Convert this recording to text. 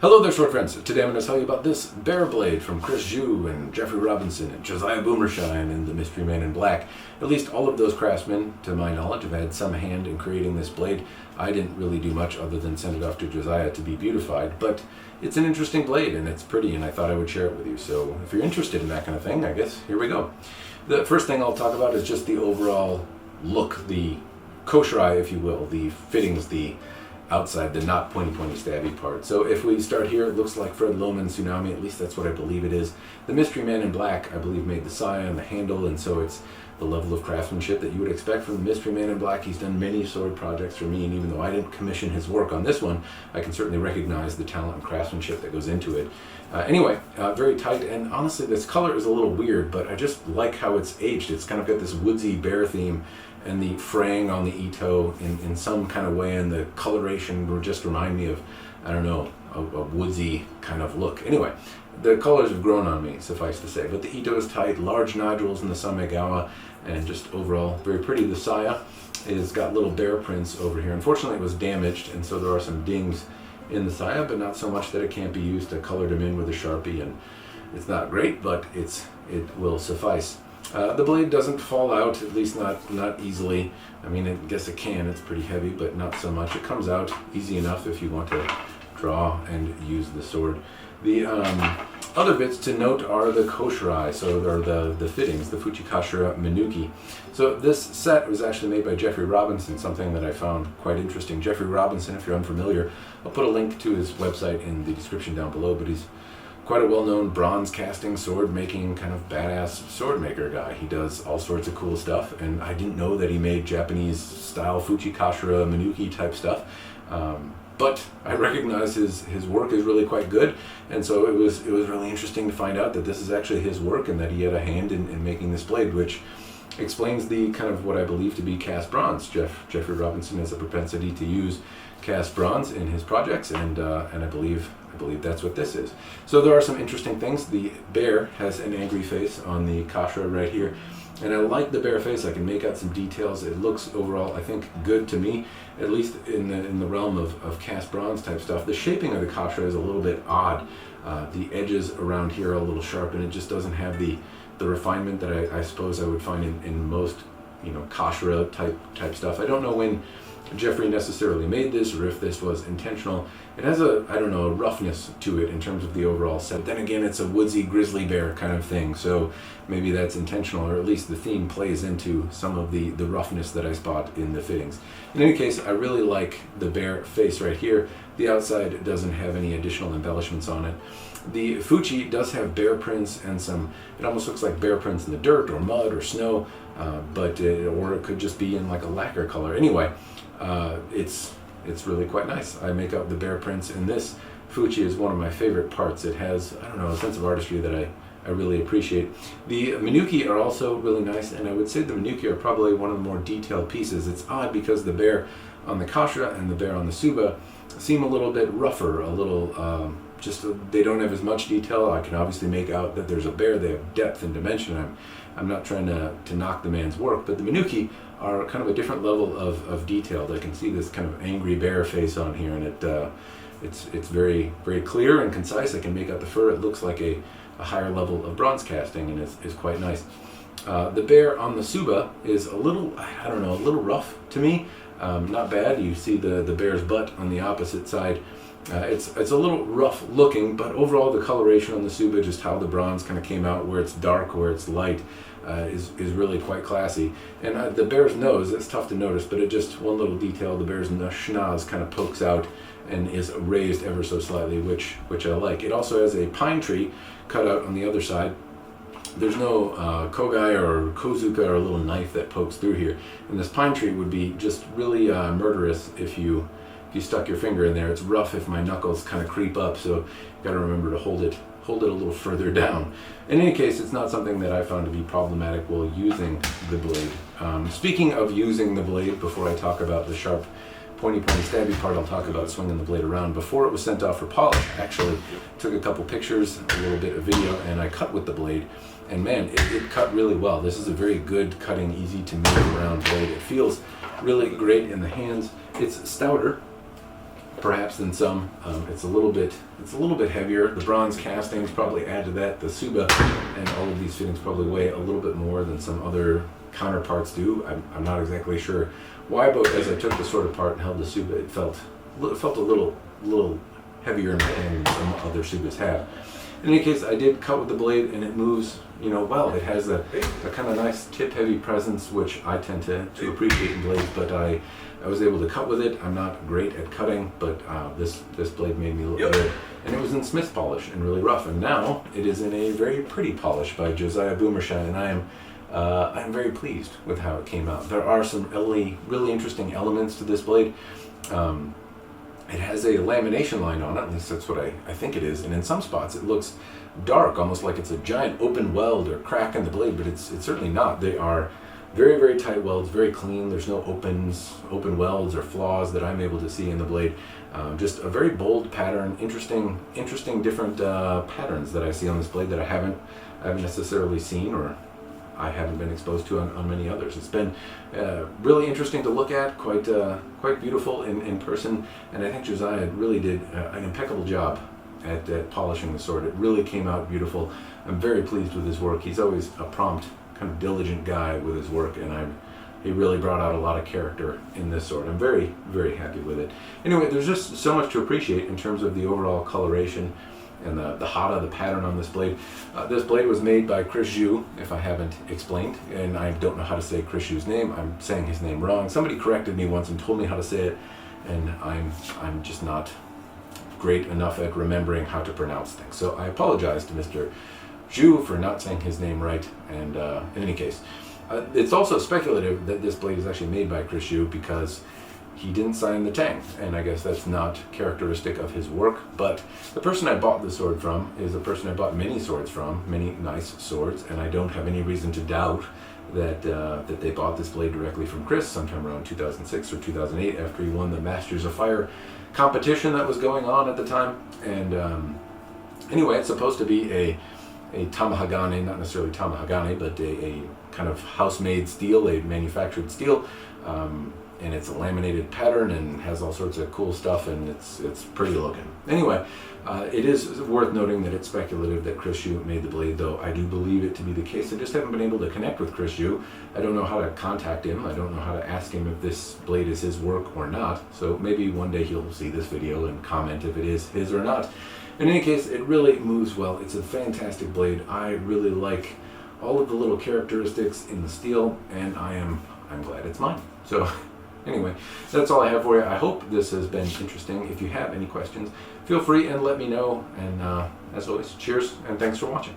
Hello there, short friends. Today I'm going to tell you about this bear blade from Chris Zhou and Jeffrey Robinson and Josiah Boomershine and the Mystery Man in Black. At least all of those craftsmen, to my knowledge, have had some hand in creating this blade. I didn't really do much other than send it off to Josiah to be beautified, but it's an interesting blade and it's pretty, and I thought I would share it with you. So if you're interested in that kind of thing, I guess here we go. The first thing I'll talk about is just the overall look, the kosher eye, if you will, the fittings, the outside, the not pointy stabby part. So if we start here, it looks like Fred Loman Tsunami, at least that's what I believe it is. The Mystery Man in Black, I believe, made the saya and the handle, and so it's the level of craftsmanship that you would expect from the Mystery Man in Black. He's done many sword projects for me, and even though I didn't commission his work on this one, I can certainly recognize the talent and craftsmanship that goes into it. Anyway, very tight, and honestly this color is a little weird, but I just like how it's aged. It's kind of got this woodsy bear theme, and the fraying on the ito in some kind of way, and the coloration would just remind me of, I don't know, a woodsy kind of look. Anyway, the colors have grown on me, suffice to say, but the ito is tight, large nodules in the samegawa, and just overall very pretty. The saya is got little bear prints over here. Unfortunately it was damaged, and so there are some dings in the saya, but not so much that it can't be used to color them in with a Sharpie, and it's not great, but it will suffice. The blade doesn't fall out, at least not easily. I mean, I guess it can, it's pretty heavy, but not so much. It comes out easy enough if you want to draw and use the sword. The other bits to note are the koshirai, so they're the fittings, the Fuchikashira Minuki. So this set was actually made by Jeffrey Robinson, something that I found quite interesting. Jeffrey Robinson, if you're unfamiliar, I'll put a link to his website in the description down below, but he's quite a well-known bronze casting, sword making, kind of badass sword maker guy. He does all sorts of cool stuff, and I didn't know that he made Japanese style Fuchikashira Minuki type stuff. But I recognize his work is really quite good, and so it was really interesting to find out that this is actually his work and that he had a hand in making this blade, which explains the kind of what I believe to be cast bronze. Jeffrey Robinson has a propensity to use cast bronze in his projects, and I believe that's what this is. So there are some interesting things. The bear has an angry face on the kasha right here, and I like the bear face. I can make out some details. It looks overall, I think, good to me, at least in the realm of cast bronze type stuff. The shaping of the kasha is a little bit odd. The edges around here are a little sharp, and it just doesn't have the refinement that I suppose I would find in most, kashra type stuff. I don't know when Jeffrey necessarily made this or if this was intentional. It has a roughness to it in terms of the overall set. But then again, it's a woodsy grizzly bear kind of thing, so maybe that's intentional, or at least the theme plays into some of the roughness that I spot in the fittings. In any case, I really like the bear face right here. The outside doesn't have any additional embellishments on it. The Fuchi does have bear prints and it almost looks like bear prints in the dirt or mud or snow, or it could just be in like a lacquer color. Anyway, it's really quite nice. I make out the bear prints, and this Fuchi is one of my favorite parts. It has, a sense of artistry that I really appreciate. The Minuki are also really nice, and I would say the Minuki are probably one of the more detailed pieces. It's odd because the bear on the kasha and the bear on the suba seem a little bit rougher, a little they don't have as much detail. I can obviously make out that there's a bear. They have depth and dimension. I'm not trying to knock the man's work, but the Minuki are kind of a different level of detail. I can see this kind of angry bear face on here, and it's very, very clear and concise. I can make out the fur. It looks like a higher level of bronze casting, and it's quite nice. The bear on the suba is a little, a little rough to me. Not bad. You see the bear's butt on the opposite side. It's a little rough looking, but overall the coloration on the suba, just how the bronze kind of came out, where it's dark, where it's light, is really quite classy. And the bear's nose, it's tough to notice, but it just, one little detail, the bear's schnoz kind of pokes out and is raised ever so slightly, which I like. It also has a pine tree cut out on the other side. There's no kogai or kozuka or a little knife that pokes through here, and this pine tree would be just really murderous if you stuck your finger in there. It's rough if my knuckles kind of creep up, so you got to remember to hold it a little further down. In any case, it's not something that I found to be problematic while using the blade. Speaking of using the blade, before I talk about the sharp, pointy stabby part, I'll talk about swinging the blade around. Before it was sent off for polish, I actually took a couple pictures, a little bit of video, and I cut with the blade. And man, it cut really well. This is a very good cutting, easy to move around blade. It feels really great in the hands. It's stouter perhaps than some. It's a little bit heavier. The bronze castings probably add to that. The Suba and all of these fittings probably weigh a little bit more than some other counterparts do. I'm not exactly sure why, but as I took the sword apart and held the Suba, it felt a little heavier in my hand than some other Subas have. In any case, I did cut with the blade, and it moves, well. It has a kind of nice tip-heavy presence, which I tend to appreciate in blades, but I was able to cut with it. I'm not great at cutting, but this blade made me look good. And it was in smith polish and really rough, and now it is in a very pretty polish by Josiah Boomershine, and I'm very pleased with how it came out. There are some really interesting elements to this blade. It has a lamination line on it, at least that's what I think it is, and in some spots it looks dark, almost like it's a giant open weld or crack in the blade, but it's certainly not. They are very, very tight welds, very clean. There's no open welds or flaws that I'm able to see in the blade. Just a very bold pattern, interesting different patterns that I see on this blade that I haven't necessarily seen, or I haven't been exposed to on many others. It's been really interesting to look at, quite beautiful in person, and I think Josiah really did an impeccable job at polishing the sword. It really came out beautiful. I'm very pleased with his work. He's always a prompt, kind of diligent guy with his work, and he really brought out a lot of character in this sword. I'm very, very happy with it. Anyway, there's just so much to appreciate in terms of the overall coloration and the hata, the pattern on this blade. This blade was made by Chris Zhou, if I haven't explained, and I don't know how to say Chris Zhou's name. I'm saying his name wrong. Somebody corrected me once and told me how to say it, and I'm just not great enough at remembering how to pronounce things. So I apologize to Mr. Zhou for not saying his name right, and in any case, it's also speculative that this blade is actually made by Chris Zhou because he didn't sign the tang, and I guess that's not characteristic of his work. But the person I bought the sword from is a person I bought many swords from, many nice swords, and I don't have any reason to doubt that that they bought this blade directly from Chris sometime around 2006 or 2008 after he won the Masters of Fire competition that was going on at the time. And anyway, it's supposed to be a tamahagane, not necessarily tamahagane, but a kind of house-made steel, a manufactured steel. And it's a laminated pattern and has all sorts of cool stuff, and it's pretty looking. Anyway, it is worth noting that it's speculative that Chris Zhou made the blade, though I do believe it to be the case. I just haven't been able to connect with Chris Zhou. I don't know how to contact him. I don't know how to ask him if this blade is his work or not. So maybe one day he'll see this video and comment if it is his or not. In any case, it really moves well. It's a fantastic blade. I really like all of the little characteristics in the steel, and I'm glad it's mine. So anyway, that's all I have for you. I hope this has been interesting. If you have any questions, feel free and let me know. And as always, cheers and thanks for watching.